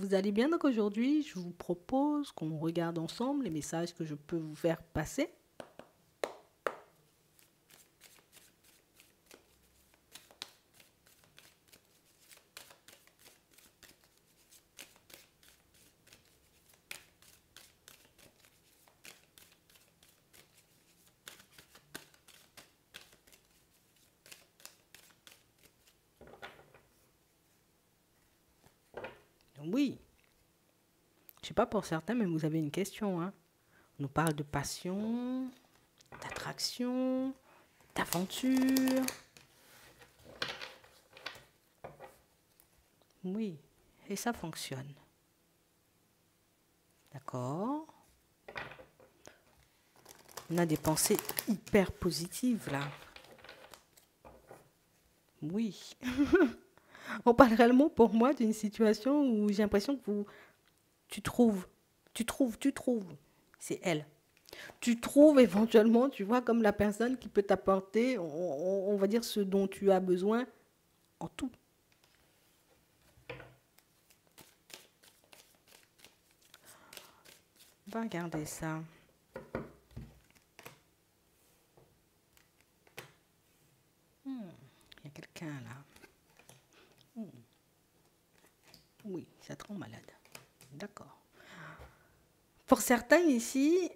vous allez bien. Donc aujourd'hui, je vous propose qu'on regarde ensemble les messages que je peux vous faire passer. Oui, je ne sais pas pour certains, mais vous avez une question, hein. On nous parle de passion, d'attraction, d'aventure. Oui, et ça fonctionne. D'accord. On a des pensées hyper positives là. Oui. On parle réellement pour moi d'une situation où j'ai l'impression que tu trouves. C'est elle. Tu trouves éventuellement, tu vois, comme la personne qui peut t'apporter, on va dire, ce dont tu as besoin en tout. On va regarder ça. Il y a quelqu'un là. Oui, ça te rend malade. D'accord. Pour certains ici,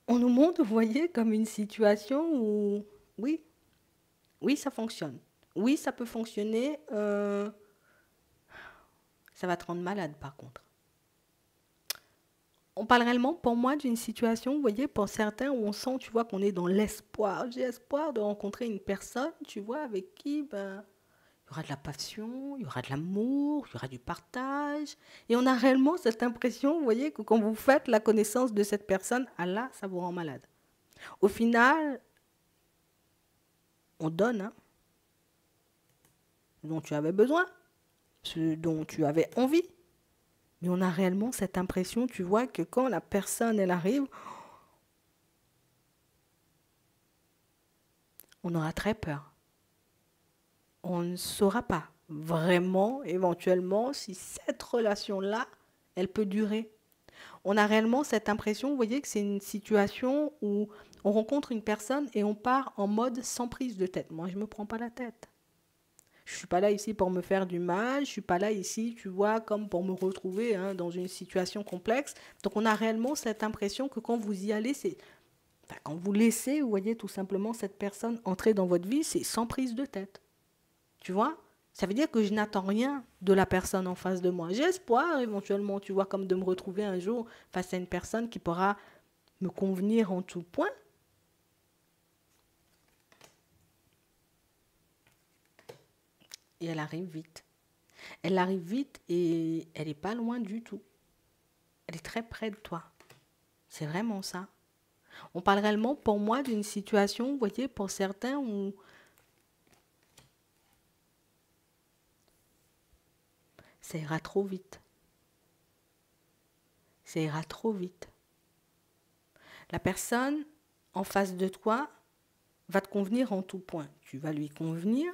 on nous montre, vous voyez, comme une situation où, oui, oui, ça fonctionne. Oui, ça peut fonctionner. Ça va te rendre malade, par contre. On parle réellement, pour moi, d'une situation, vous voyez, pour certains, où on sent, tu vois, qu'on est dans l'espoir. J'ai espoir de rencontrer une personne, tu vois, avec qui, ben, il y aura de la passion, il y aura de l'amour, il y aura du partage. Et on a réellement cette impression, vous voyez, que quand vous faites la connaissance de cette personne, ah là, ça vous rend malade. Au final, on donne, hein, ce dont tu avais besoin, ce dont tu avais envie. Mais on a réellement cette impression, tu vois, que quand la personne, elle arrive, on aura très peur. On ne saura pas vraiment, éventuellement, si cette relation-là, elle peut durer. On a réellement cette impression, vous voyez, que c'est une situation où on rencontre une personne et on part en mode sans prise de tête. Moi, je ne me prends pas la tête. Je ne suis pas là ici pour me faire du mal, je ne suis pas là ici, tu vois, comme pour me retrouver hein, dans une situation complexe. Donc on a réellement cette impression que quand vous y allez, c'est... Enfin, quand vous laissez, vous voyez, tout simplement cette personne entrer dans votre vie, c'est sans prise de tête. Tu vois? Ça veut dire que je n'attends rien de la personne en face de moi. J'ai espoir éventuellement, tu vois, comme de me retrouver un jour face à une personne qui pourra me convenir en tout point. Et elle arrive vite. Elle arrive vite et elle n'est pas loin du tout. Elle est très près de toi. C'est vraiment ça. On parle réellement pour moi d'une situation, vous voyez, pour certains où ça ira trop vite. Ça ira trop vite. La personne en face de toi va te convenir en tout point. Tu vas lui convenir,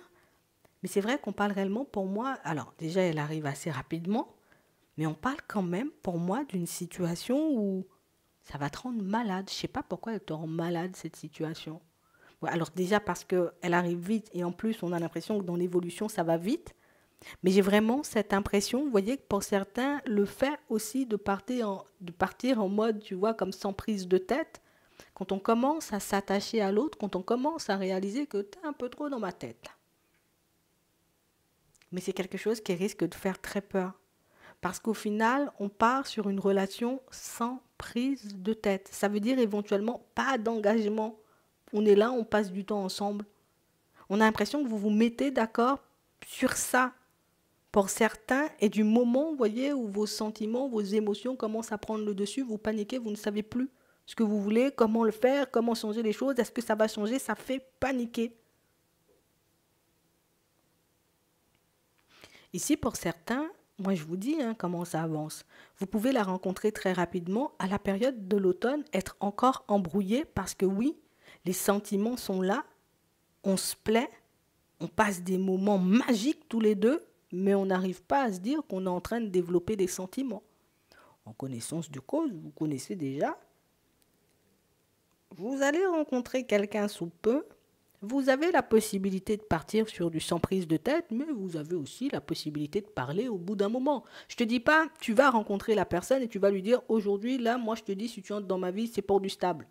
mais c'est vrai qu'on parle réellement pour moi. Alors déjà, elle arrive assez rapidement, mais on parle quand même pour moi d'une situation où ça va te rendre malade. Je ne sais pas pourquoi elle te rend malade cette situation. Ouais, alors déjà parce qu'elle arrive vite et en plus on a l'impression que dans l'évolution ça va vite. Mais j'ai vraiment cette impression, vous voyez, que pour certains, le fait aussi de partir en mode, tu vois, comme sans prise de tête, quand on commence à s'attacher à l'autre, quand on commence à réaliser que tu es un peu trop dans ma tête. Mais c'est quelque chose qui risque de faire très peur. Parce qu'au final, on part sur une relation sans prise de tête. Ça veut dire éventuellement pas d'engagement. On est là, on passe du temps ensemble. On a l'impression que vous vous mettez d'accord sur ça. Pour certains, et du moment, vous voyez, où vos sentiments, vos émotions commencent à prendre le dessus, vous paniquez, vous ne savez plus ce que vous voulez, comment le faire, comment changer les choses, est-ce que ça va changer, ça fait paniquer. Ici, pour certains, moi je vous dis hein, comment ça avance. Vous pouvez la rencontrer très rapidement, à la période de l'automne, être encore embrouillé parce que oui, les sentiments sont là, on se plaît, on passe des moments magiques tous les deux, mais on n'arrive pas à se dire qu'on est en train de développer des sentiments. En connaissance de cause, vous connaissez déjà, vous allez rencontrer quelqu'un sous peu, vous avez la possibilité de partir sur du sans prise de tête, mais vous avez aussi la possibilité de parler au bout d'un moment. Je te dis pas, tu vas rencontrer la personne et tu vas lui dire, aujourd'hui, là, moi je te dis, si tu entres dans ma vie, c'est pour du stable.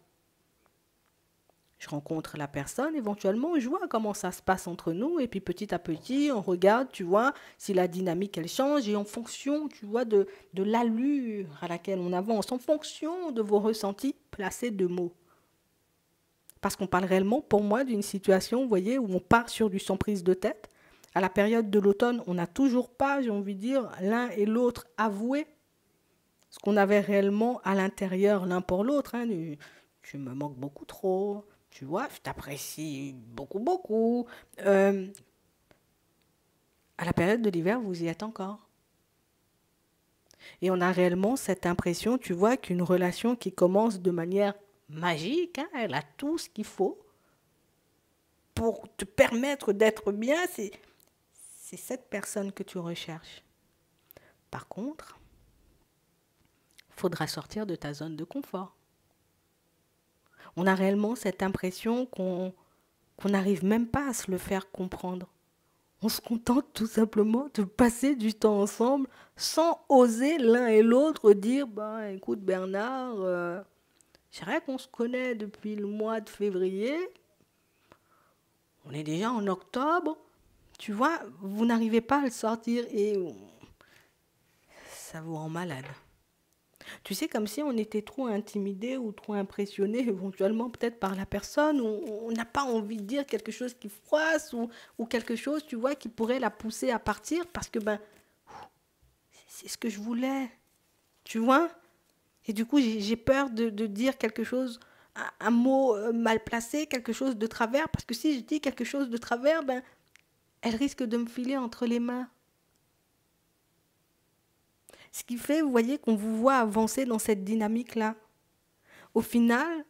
Je rencontre la personne, éventuellement, je vois comment ça se passe entre nous, et puis petit à petit, on regarde, tu vois, si la dynamique, elle change, et en fonction, tu vois, de l'allure à laquelle on avance, en fonction de vos ressentis, placez deux mots. Parce qu'on parle réellement, pour moi, d'une situation, vous voyez, où on part sur du sans prise de tête. À la période de l'automne, on n'a toujours pas, j'ai envie de dire, l'un et l'autre avoué ce qu'on avait réellement à l'intérieur l'un pour l'autre. Hein. Tu me manques beaucoup trop, tu vois, je t'apprécie beaucoup, beaucoup. Euh, à la période de l'hiver, vous y êtes encore. Et on a réellement cette impression, tu vois, qu'une relation qui commence de manière magique, hein, elle a tout ce qu'il faut pour te permettre d'être bien, c'est cette personne que tu recherches. Par contre, il faudra sortir de ta zone de confort. On a réellement cette impression qu'on n'arrive même pas à se le faire comprendre. On se contente tout simplement de passer du temps ensemble sans oser l'un et l'autre dire, bah, écoute Bernard, c'est vrai qu'on se connaît depuis le mois de février, on est déjà en octobre, tu vois, vous n'arrivez pas à le sortir et ça vous rend malade. Tu sais, comme si on était trop intimidé ou trop impressionné éventuellement peut-être par la personne, ou on n'a pas envie de dire quelque chose qui froisse ou quelque chose, tu vois, qui pourrait la pousser à partir parce que ben, c'est ce que je voulais, tu vois. Et du coup, j'ai peur de dire quelque chose, un mot mal placé, quelque chose de travers, parce que si je dis quelque chose de travers, ben, elle risque de me filer entre les mains. Ce qui fait, vous voyez, qu'on vous voit avancer dans cette dynamique-là. Au final,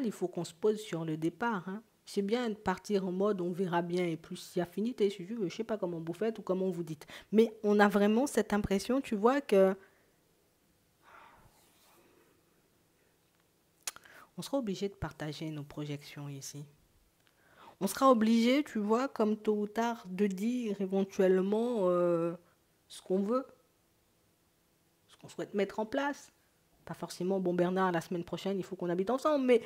il faut qu'on se pose sur le départ. Hein. C'est bien de partir en mode on verra bien et plus si affinité, si je veux, je sais pas comment vous faites ou comment vous dites. Mais on a vraiment cette impression, tu vois, que on sera obligé de partager nos projections ici. On sera obligé, tu vois, comme tôt ou tard, de dire éventuellement ce qu'on veut, ce qu'on souhaite mettre en place. Pas forcément, bon Bernard, la semaine prochaine, il faut qu'on habite ensemble, mais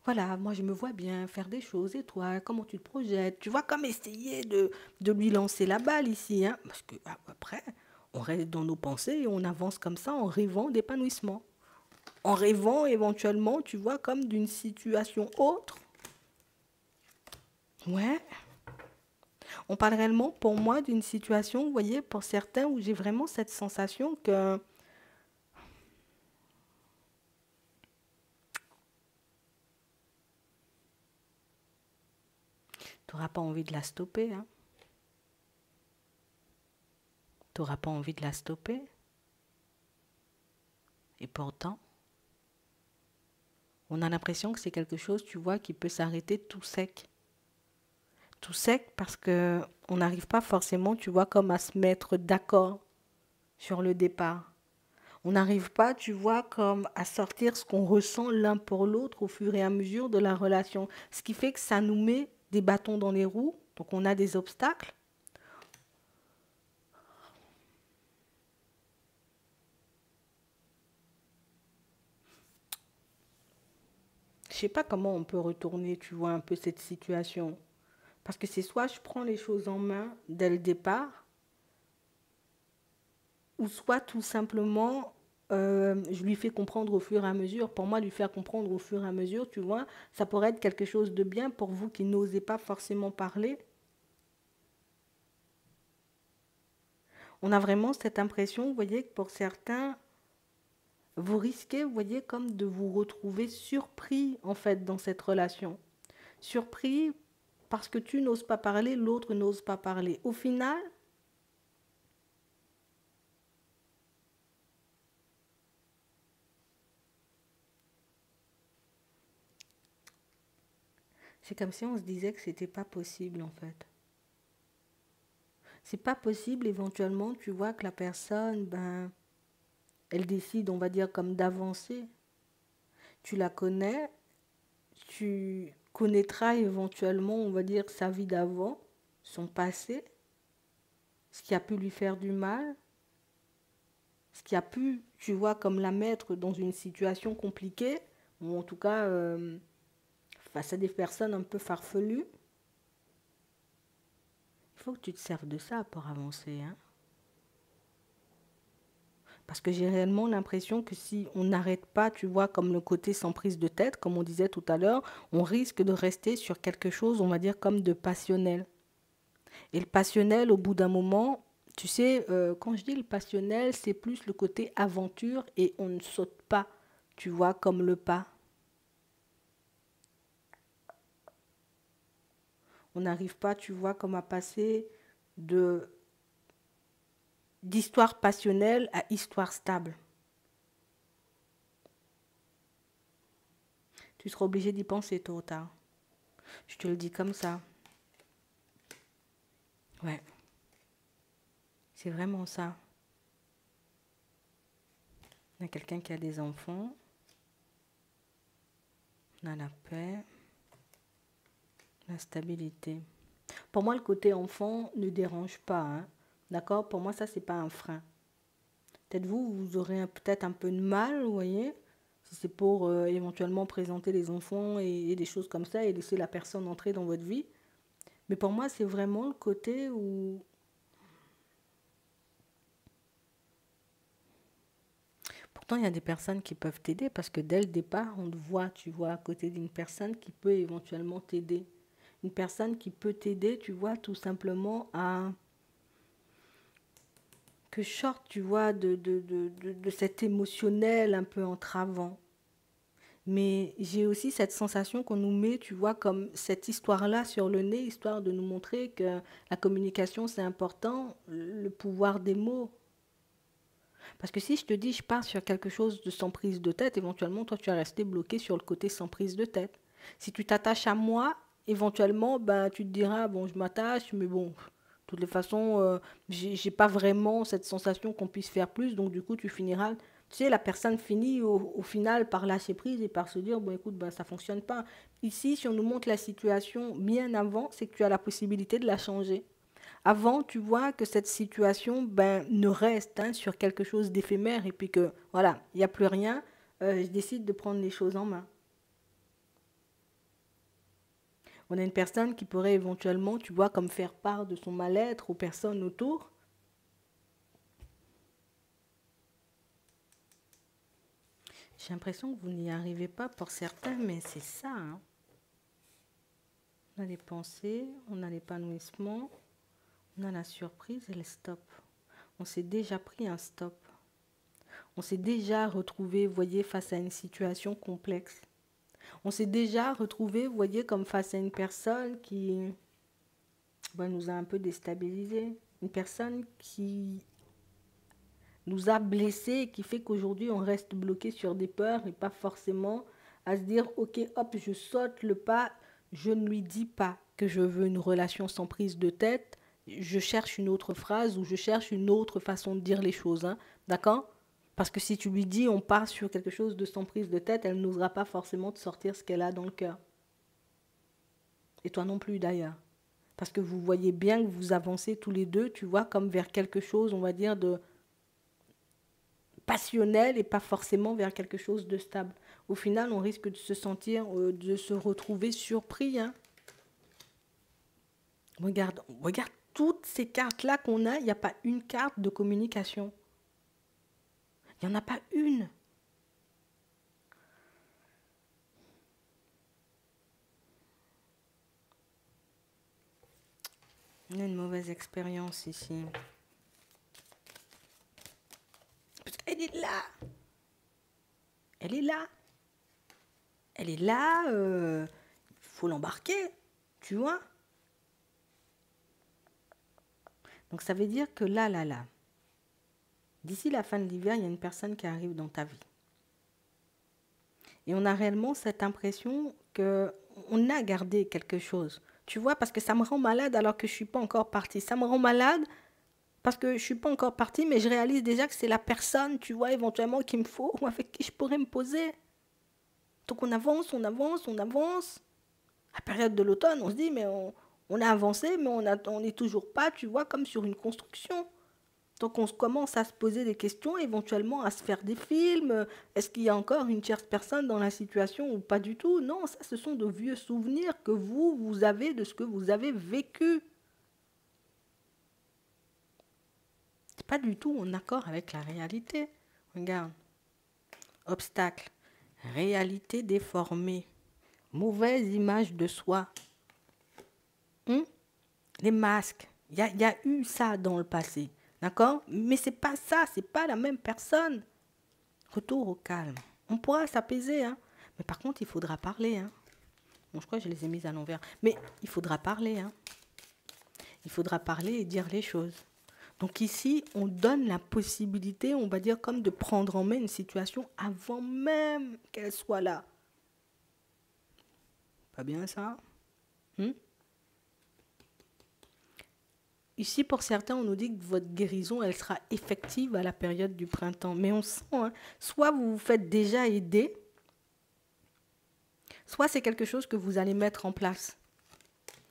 voilà, moi je me vois bien faire des choses, et toi, comment tu te projettes? Tu vois, comme essayer de lui lancer la balle ici, hein, parce que après, on reste dans nos pensées et on avance comme ça en rêvant d'épanouissement. En rêvant éventuellement, tu vois, comme d'une situation autre. Ouais, on parle réellement pour moi d'une situation, vous voyez, pour certains, où j'ai vraiment cette sensation que tu n'auras pas envie de la stopper, hein. Tu n'auras pas envie de la stopper. Et pourtant, on a l'impression que c'est quelque chose, tu vois, qui peut s'arrêter tout sec. Tout sec parce que on n'arrive pas forcément, tu vois, comme à se mettre d'accord sur le départ. On n'arrive pas, tu vois, comme à sortir ce qu'on ressent l'un pour l'autre au fur et à mesure de la relation. Ce qui fait que ça nous met des bâtons dans les roues, donc on a des obstacles. Je sais pas comment on peut retourner, tu vois, un peu cette situation. Parce que c'est soit je prends les choses en main dès le départ, ou soit tout simplement je lui fais comprendre au fur et à mesure. Pour moi, lui faire comprendre au fur et à mesure, tu vois, ça pourrait être quelque chose de bien pour vous qui n'osez pas forcément parler. On a vraiment cette impression, vous voyez, que pour certains, vous risquez, vous voyez, comme de vous retrouver surpris, en fait, dans cette relation. Surpris parce que tu n'oses pas parler, l'autre n'ose pas parler. Au final, C'est comme si on se disait que c'était pas possible en fait. C'est pas possible éventuellement, tu vois, que la personne, ben, elle décide, on va dire, comme d'avancer. Tu la connais, tu connaîtras éventuellement, on va dire, sa vie d'avant, son passé, ce qui a pu lui faire du mal, ce qui a pu, tu vois, comme la mettre dans une situation compliquée, ou en tout cas face à des personnes un peu farfelues. Il faut que tu te serves de ça pour avancer, hein. Parce que j'ai réellement l'impression que si on n'arrête pas, tu vois, comme le côté sans prise de tête, comme on disait tout à l'heure, on risque de rester sur quelque chose, on va dire, comme de passionnel. Et le passionnel, au bout d'un moment, tu sais, quand je dis le passionnel, c'est plus le côté aventure et on ne saute pas, tu vois, comme le pas. On n'arrive pas, tu vois, comme à passer de d'histoire passionnelle à histoire stable. Tu seras obligé d'y penser tôt ou tard. Je te le dis comme ça. Ouais, c'est vraiment ça. On a quelqu'un qui a des enfants, on a la paix, la stabilité. Pour moi, le côté enfant ne dérange pas, hein. D'accord? Pour moi, ça, c'est pas un frein. Peut-être vous aurez peut-être un peu de mal, vous voyez, si c'est pour éventuellement présenter les enfants et des choses comme ça et laisser la personne entrer dans votre vie. Mais pour moi, c'est vraiment le côté où... Pourtant, il y a des personnes qui peuvent t'aider parce que dès le départ, on te voit, tu vois, à côté d'une personne qui peut éventuellement t'aider. Une personne qui peut t'aider, tu vois, tout simplement à... que je sorte, tu vois, de cet émotionnel un peu entravant. Mais j'ai aussi cette sensation qu'on nous met, tu vois, comme cette histoire-là sur le nez, histoire de nous montrer que la communication, c'est important, le pouvoir des mots. Parce que si je te dis, je pars sur quelque chose de sans prise de tête, éventuellement, toi, tu vas rester bloqué sur le côté sans prise de tête. Si tu t'attaches à moi, éventuellement, ben, tu te diras, bon, je m'attache, mais bon, de toutes les façons, j'ai pas vraiment cette sensation qu'on puisse faire plus, donc du coup, tu finiras. Tu sais, la personne finit au final par lâcher prise et par se dire, bon, écoute, ben, ça fonctionne pas. Ici, si on nous montre la situation bien avant, c'est que tu as la possibilité de la changer. Avant, tu vois que cette situation ben, ne reste hein, sur quelque chose d'éphémère et puis que, voilà, il n'y a plus rien, je décide de prendre les choses en main. On a une personne qui pourrait éventuellement, tu vois, comme faire part de son mal-être aux personnes autour. J'ai l'impression que vous n'y arrivez pas pour certains, mais c'est ça. Hein. On a les pensées, on a l'épanouissement, on a la surprise et le stop. On s'est déjà pris un stop. On s'est déjà retrouvé, vous voyez, face à une situation complexe. On s'est déjà retrouvé, vous voyez, comme face à une personne qui ben, nous a un peu déstabilisés. Une personne qui nous a blessés et qui fait qu'aujourd'hui on reste bloqué sur des peurs et pas forcément à se dire ok hop je saute le pas, je ne lui dis pas que je veux une relation sans prise de tête, je cherche une autre phrase ou je cherche une autre façon de dire les choses, hein, d'accord? Parce que si tu lui dis on part sur quelque chose de sans prise de tête, elle n'osera pas forcément te sortir ce qu'elle a dans le cœur. Et toi non plus d'ailleurs. Parce que vous voyez bien que vous avancez tous les deux, tu vois, comme vers quelque chose, on va dire, de passionnel et pas forcément vers quelque chose de stable. Au final, on risque de se sentir, de se retrouver surpris. Hein. Regarde toutes ces cartes-là qu'on a, il n'y a pas une carte de communication. Il n'y en a pas une. On a une mauvaise expérience ici. Parce qu'elle est là. Elle est là. Elle est là. Il faut l'embarquer. Tu vois? Donc ça veut dire que là, d'ici la fin de l'hiver, il y a une personne qui arrive dans ta vie. Et on a réellement cette impression que on a gardé quelque chose. Tu vois, parce que ça me rend malade alors que je ne suis pas encore partie. Ça me rend malade parce que je ne suis pas encore partie, mais je réalise déjà que c'est la personne, tu vois, éventuellement qu'il me faut ou avec qui je pourrais me poser. Donc on avance, on avance, on avance. À la période de l'automne, on se dit, mais on a avancé, mais on n'est toujours pas, tu vois, comme sur une construction. Donc on commence à se poser des questions, éventuellement à se faire des films. Est-ce qu'il y a encore une tierce personne dans la situation ou pas du tout? Non, ça ce sont de vieux souvenirs que vous avez de ce que vous avez vécu. C'est pas du tout en accord avec la réalité. Regarde, obstacle, réalité déformée, mauvaise image de soi. Hum? Les masques, y a eu ça dans le passé. D'accord? Mais c'est pas ça, c'est pas la même personne. Retour au calme. On pourra s'apaiser, hein. Mais par contre, il faudra parler, hein. Bon, je crois que je les ai mises à l'envers. Mais il faudra parler, hein. Il faudra parler et dire les choses. Donc ici, on donne la possibilité, on va dire, comme de prendre en main une situation avant même qu'elle soit là. Pas bien ça? Ici, pour certains, on nous dit que votre guérison, elle sera effective à la période du printemps. Mais on sent, hein, soit vous vous faites déjà aider, soit c'est quelque chose que vous allez mettre en place.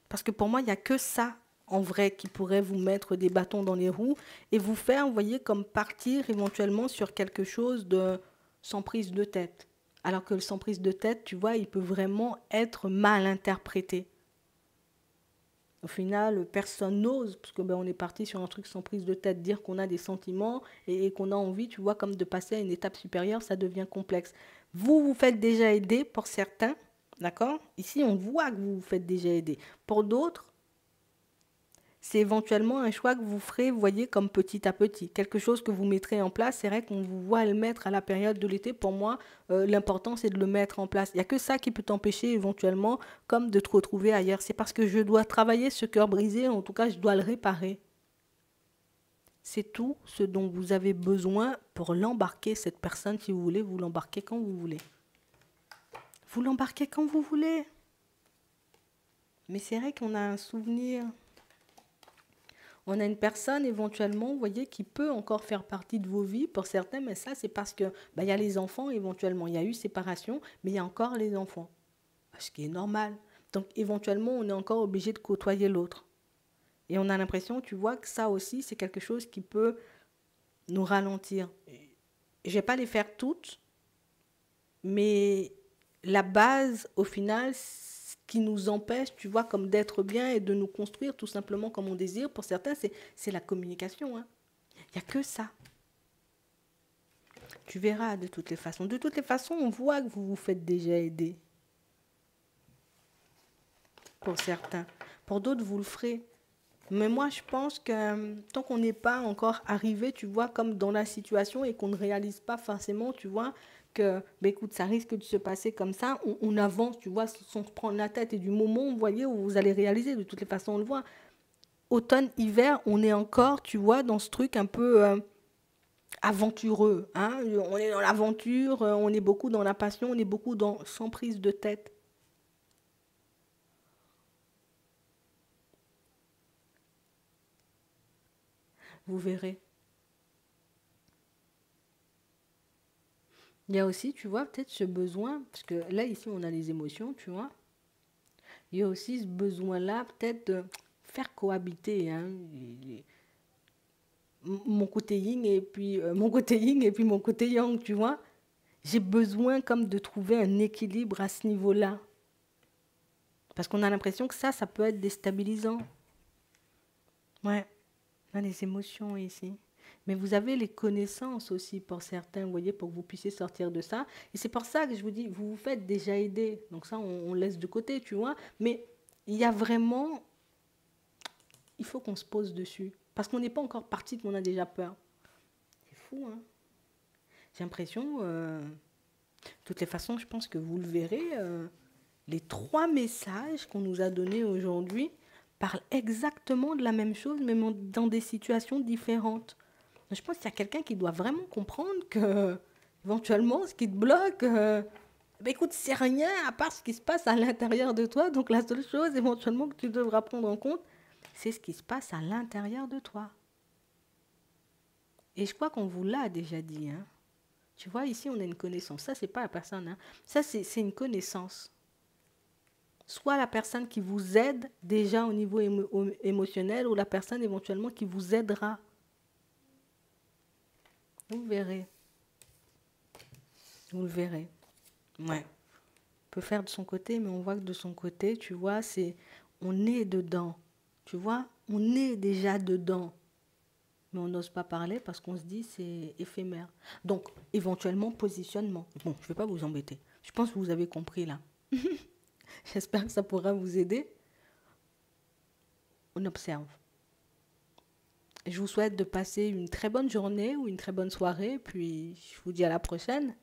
Parce que pour moi, il n'y a que ça, en vrai, qui pourrait vous mettre des bâtons dans les roues et vous faire, vous voyez, comme partir éventuellement sur quelque chose de sans prise de tête. Alors que le sans prise de tête, tu vois, il peut vraiment être mal interprété. Au final, personne n'ose, parce que on est parti sur un truc sans prise de tête, dire qu'on a des sentiments et qu'on a envie, tu vois, comme de passer à une étape supérieure, ça devient complexe. Vous vous faites déjà aider pour certains, d'accord? Ici, on voit que vous vous faites déjà aider. Pour d'autres, c'est éventuellement un choix que vous ferez, vous voyez, comme petit à petit. Quelque chose que vous mettrez en place. C'est vrai qu'on vous voit le mettre à la période de l'été. Pour moi, l'important, c'est de le mettre en place. Il n'y a que ça qui peut t'empêcher éventuellement, comme de te retrouver ailleurs. C'est parce que je dois travailler ce cœur brisé. En tout cas, je dois le réparer. C'est tout ce dont vous avez besoin pour l'embarquer, cette personne, si vous voulez. Vous l'embarquez quand vous voulez. Vous l'embarquez quand vous voulez. Mais c'est vrai qu'on a un souvenir. On a une personne éventuellement, vous voyez, qui peut encore faire partie de vos vies pour certains, mais ça, c'est parce que y a les enfants éventuellement. Il y a eu séparation, mais il y a encore les enfants. Ce qui est normal. Donc, éventuellement, on est encore obligé de côtoyer l'autre. Et on a l'impression, tu vois, que ça aussi, c'est quelque chose qui peut nous ralentir. Je ne vais pas les faire toutes, mais la base, au final, ce qui nous empêche, tu vois, comme d'être bien et de nous construire tout simplement comme on désire, pour certains, c'est la communication. Hein. Il n'y a que ça. Tu verras de toutes les façons. De toutes les façons, on voit que vous vous faites déjà aider. Pour certains. Pour d'autres, vous le ferez. Mais moi, je pense que tant qu'on n'est pas encore arrivé, tu vois, comme dans la situation et qu'on ne réalise pas forcément, tu vois, que, écoute, ça risque de se passer comme ça, on avance, tu vois, sans se prendre la tête. Et du moment, vous voyez, où vous allez réaliser, de toutes les façons, on le voit. Automne, hiver, on est encore, tu vois, dans ce truc un peu aventureux. Hein. On est dans l'aventure, on est beaucoup dans la passion, on est beaucoup dans sans prise de tête. Vous verrez. Il y a aussi, tu vois, peut-être ce besoin, parce que là, ici, on a les émotions, tu vois. Il y a aussi ce besoin-là, peut-être, de faire cohabiter hein, mon côté yin et puis mon côté yin et puis mon côté yang, tu vois. J'ai besoin comme de trouver un équilibre à ce niveau-là. Parce qu'on a l'impression que ça peut être déstabilisant. Ouais, on a les émotions ici. Mais vous avez les connaissances aussi pour certains, vous voyez, pour que vous puissiez sortir de ça. Et c'est pour ça que je vous dis, vous vous faites déjà aider. Donc ça, on laisse de côté, tu vois. Mais il y a vraiment... Il faut qu'on se pose dessus. Parce qu'on n'est pas encore parti, qu'on a déjà peur. C'est fou, hein. J'ai l'impression... de toutes les façons, je pense que vous le verrez, les 3 messages qu'on nous a donnés aujourd'hui parlent exactement de la même chose, mais dans des situations différentes. Je pense qu'il y a quelqu'un qui doit vraiment comprendre que, éventuellement, ce qui te bloque, Ben écoute, c'est rien à part ce qui se passe à l'intérieur de toi. Donc la seule chose éventuellement que tu devras prendre en compte, c'est ce qui se passe à l'intérieur de toi. Et je crois qu'on vous l'a déjà dit, hein. Tu vois, ici, on a une connaissance. Ça, c'est pas la personne, hein. Ça, c'est une connaissance. Soit la personne qui vous aide déjà au niveau émotionnel ou la personne éventuellement qui vous aidera. Vous verrez. Vous le verrez. Ouais. On peut faire de son côté, mais on voit que de son côté, tu vois, on est dedans. Tu vois, on est déjà dedans. Mais on n'ose pas parler parce qu'on se dit c'est éphémère. Donc, éventuellement, positionnement. Bon, je ne vais pas vous embêter. Je pense que vous avez compris là. J'espère que ça pourra vous aider. On observe. Je vous souhaite de passer une très bonne journée ou une très bonne soirée. Puis, je vous dis à la prochaine.